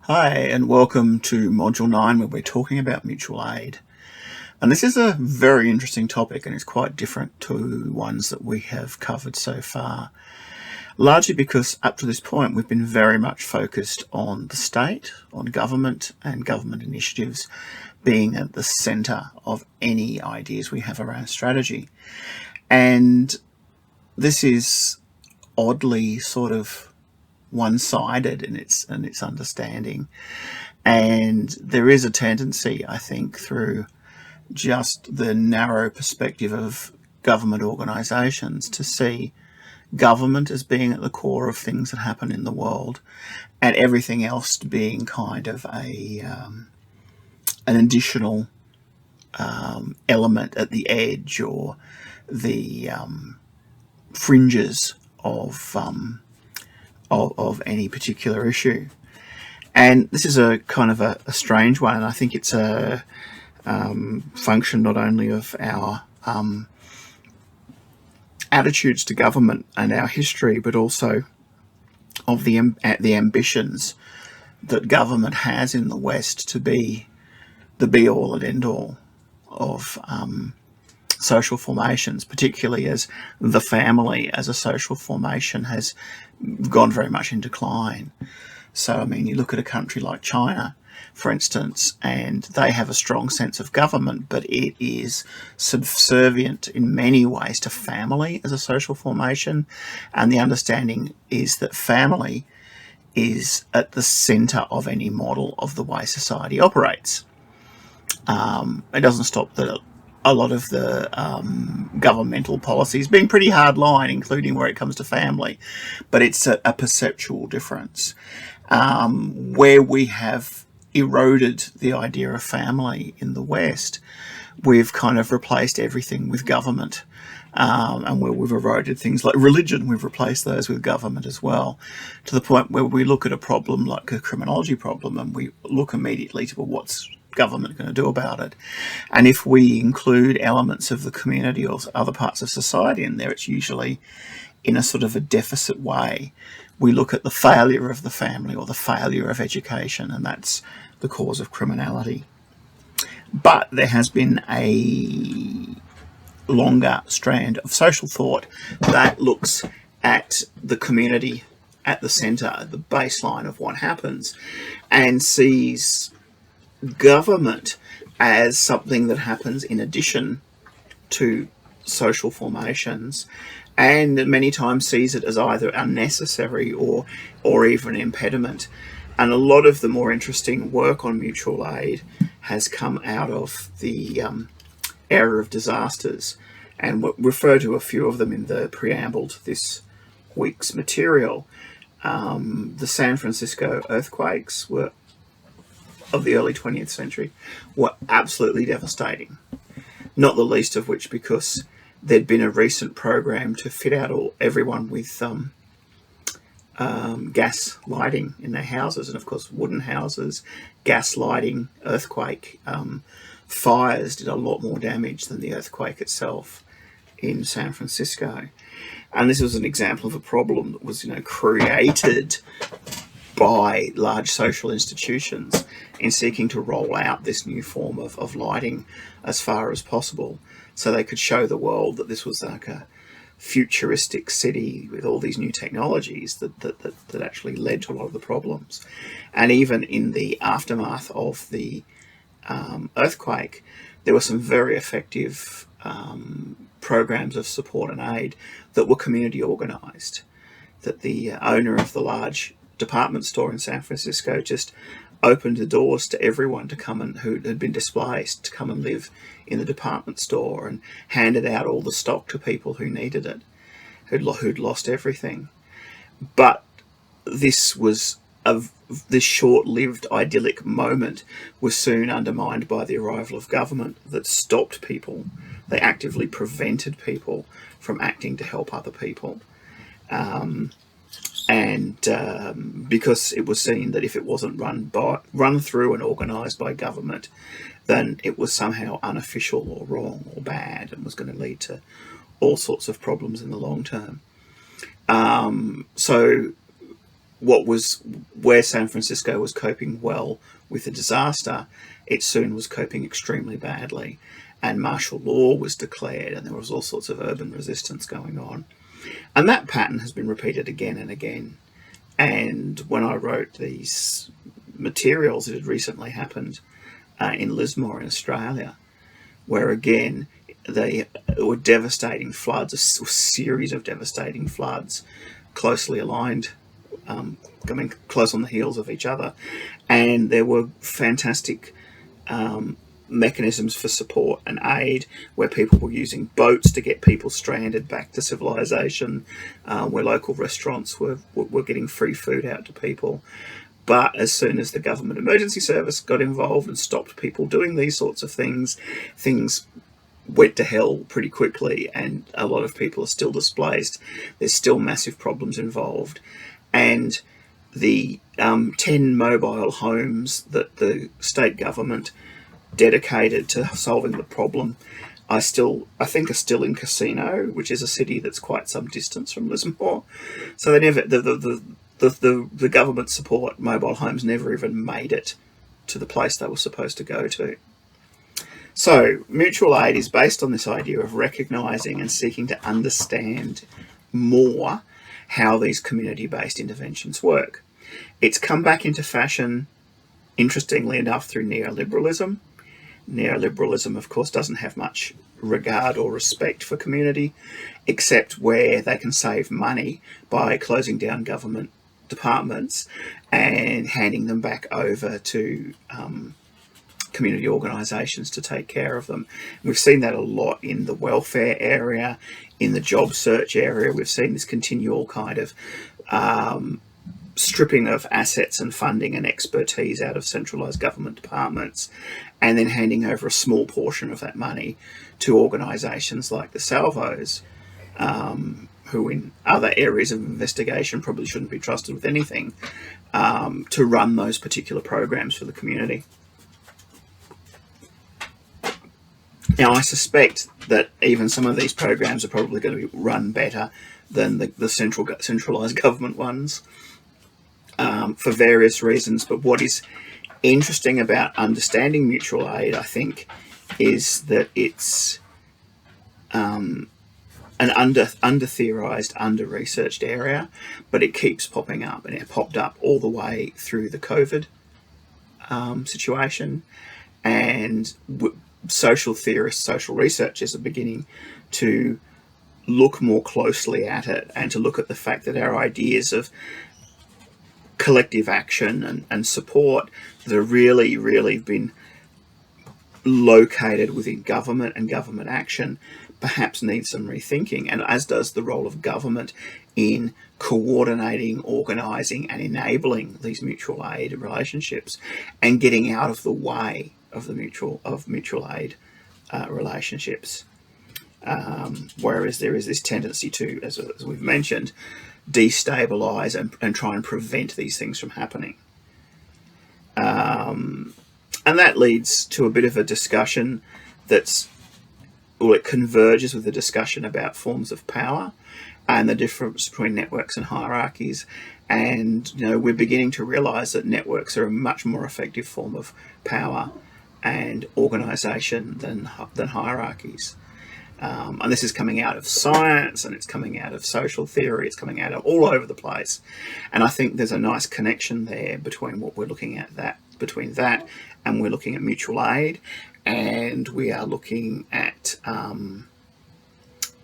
Hi, and welcome to Module 9, where we're talking about mutual aid. And this is a very interesting topic, and it's quite different to ones that we have covered so far, largely because up to this point we've been very much focused on the state, on government, and government initiatives being at the centre of any ideas we have around strategy. And this is oddly sort of one-sided in its understanding. And there is a tendency, I think, through just the narrow perspective of government organisations to see government as being at the core of things that happen in the world, and everything else being kind of an additional element at the edge or the fringes of any particular issue. And this is a kind of a strange one, and I think it's a function not only of our attitudes to government and our history, but also of the ambitions that government has in the West to be the be-all and end-all of social formations, particularly as the family as a social formation has gone very much in decline. So, I mean, you look at a country like China, for instance, and they have a strong sense of government, but it is subservient in many ways to family as a social formation. And the understanding is that family is at the centre of any model of the way society operates. It doesn't stop that a lot of the governmental policies being pretty hard line, including where it comes to family, but it's a perceptual difference. Where we have eroded the idea of family in the West, we've kind of replaced everything with government. And where we've eroded things like religion, we've replaced those with government as well, to the point where we look at a problem like a criminology problem and we look immediately to, well, what's government going to do about it? And if we include elements of the community or other parts of society in there, it's usually in a sort of a deficit way. We look at the failure of the family or the failure of education, and that's the cause of criminality. But there has been a longer strand of social thought that looks at the community at the centre, the baseline of what happens, and sees government as something that happens in addition to social formations, and many times sees it as either unnecessary or even an impediment. And a lot of the more interesting work on mutual aid has come out of the era of disasters, and we'll refer to a few of them in the preamble to this week's material. The San Francisco earthquakes were of the early 20th century were absolutely devastating, not the least of which because there'd been a recent program to fit out everyone with gas lighting in their houses, and of course wooden houses, gas lighting, earthquake fires did a lot more damage than the earthquake itself in San Francisco. And this was an example of a problem that was created by large social institutions in seeking to roll out this new form of lighting as far as possible, so they could show the world that this was like a futuristic city with all these new technologies that actually led to a lot of the problems. And even in the aftermath of the earthquake, there were some very effective programs of support and aid that were community organised, that the owner of the large department store in San Francisco just opened the doors to everyone to come and who had been displaced to come and live in the department store, and handed out all the stock to people who needed it, who'd lost everything. But this short-lived idyllic moment was soon undermined by the arrival of government that stopped people. They actively prevented people from acting to help other people. Because it was seen that if it wasn't run through and organised by government, then it was somehow unofficial or wrong or bad and was going to lead to all sorts of problems in the long term. So where San Francisco was coping well with the disaster, it soon was coping extremely badly, and martial law was declared, and there was all sorts of urban resistance going on. And that pattern has been repeated again and again. And when I wrote these materials, it had recently happened in Lismore in Australia, where again they were devastating floods, a series of devastating floods, closely aligned, coming close on the heels of each other, and there were fantastic mechanisms for support and aid, where people were using boats to get people stranded back to civilization, where local restaurants were getting free food out to people. But as soon as the government emergency service got involved and stopped people doing these sorts of things, things went to hell pretty quickly, and a lot of people are still displaced. There's still massive problems involved, and the 10 mobile homes that the state government dedicated to solving the problem, I think are still in Casino, which is a city that's quite some distance from Lismore. So they never the government support mobile homes never even made it to the place they were supposed to go to. So mutual aid is based on this idea of recognising and seeking to understand more how these community-based interventions work. It's come back into fashion, interestingly enough, through neoliberalism. Neoliberalism, of course, doesn't have much regard or respect for community, except where they can save money by closing down government departments and handing them back over to community organisations to take care of them. We've seen that a lot in the welfare area, in the job search area. We've seen this continual kind of stripping of assets and funding and expertise out of centralised government departments, and then handing over a small portion of that money to organisations like the Salvos, who in other areas of investigation probably shouldn't be trusted with anything, to run those particular programs for the community. Now, I suspect that even some of these programs are probably going to be run better than the centralised government ones, for various reasons. But what is interesting about understanding mutual aid, I think, is that it's an under-theorised, under-researched area, but it keeps popping up, and it popped up all the way through the COVID situation, and social theorists, social researchers are beginning to look more closely at it, and to look at the fact that our ideas of collective action and support that are really been located within government and government action perhaps needs some rethinking, and as does the role of government in coordinating, organising and enabling these mutual aid relationships and getting out of the way of the mutual aid relationships. Whereas there is this tendency to, as we've mentioned, destabilise and try and prevent these things from happening. And that leads to a bit of a discussion it converges with the discussion about forms of power and the difference between networks and hierarchies. And we're beginning to realise that networks are a much more effective form of power and organisation than hierarchies. And this is coming out of science, and it's coming out of social theory, it's coming out of all over the place. And I think there's a nice connection there between what we're looking at, and we're looking at mutual aid, and we are looking at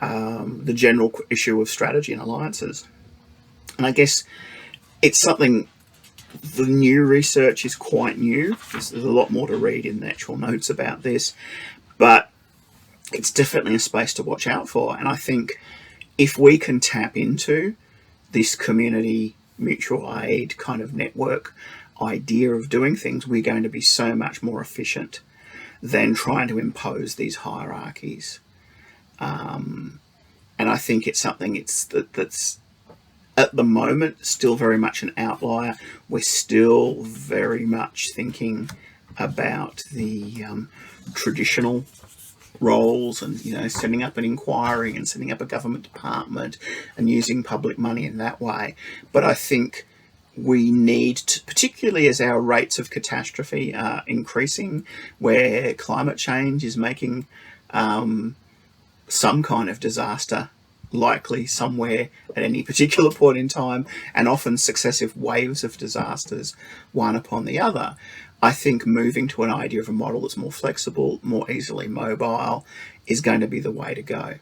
the general issue of strategy and alliances. And I guess it's something, the new research is quite new. There's a lot more to read in the actual notes about this, but it's definitely a space to watch out for. And I think if we can tap into this community mutual aid kind of network idea of doing things, we're going to be so much more efficient than trying to impose these hierarchies. And I think it's something that's at the moment still very much an outlier. We're still very much thinking about the traditional roles and setting up an inquiry and setting up a government department and using public money in that way. But I think we need to, particularly as our rates of catastrophe are increasing, where climate change is making some kind of disaster likely somewhere at any particular point in time, and often successive waves of disasters, one upon the other. I think moving to an idea of a model that's more flexible, more easily mobile, is going to be the way to go.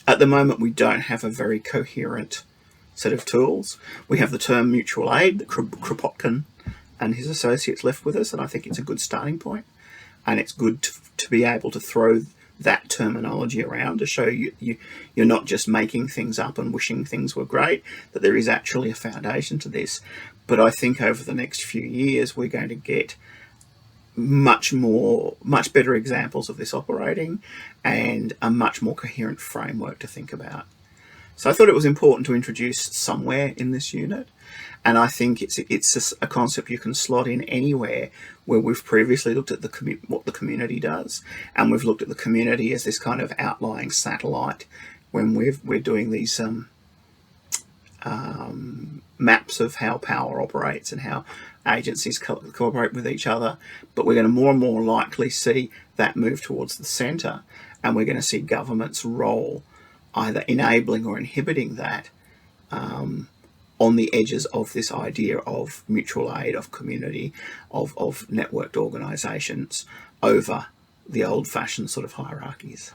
At the moment, we don't have a very coherent set of tools. We have the term mutual aid that Kropotkin and his associates left with us, and I think it's a good starting point. And it's good to be able to throw that terminology around to show you're not just making things up and wishing things were great, that there is actually a foundation to this. But I think over the next few years, we're going to get much better examples of this operating and a much more coherent framework to think about. So I thought it was important to introduce somewhere in this unit, and I think it's a concept you can slot in anywhere where we've previously looked at what the community does, and we've looked at the community as this kind of outlying satellite when we're doing these maps of how power operates and how agencies cooperate with each other. But we're going to more and more likely see that move towards the centre, and we're going to see government's role either enabling or inhibiting that on the edges of this idea of mutual aid, of community, of networked organisations over the old-fashioned sort of hierarchies.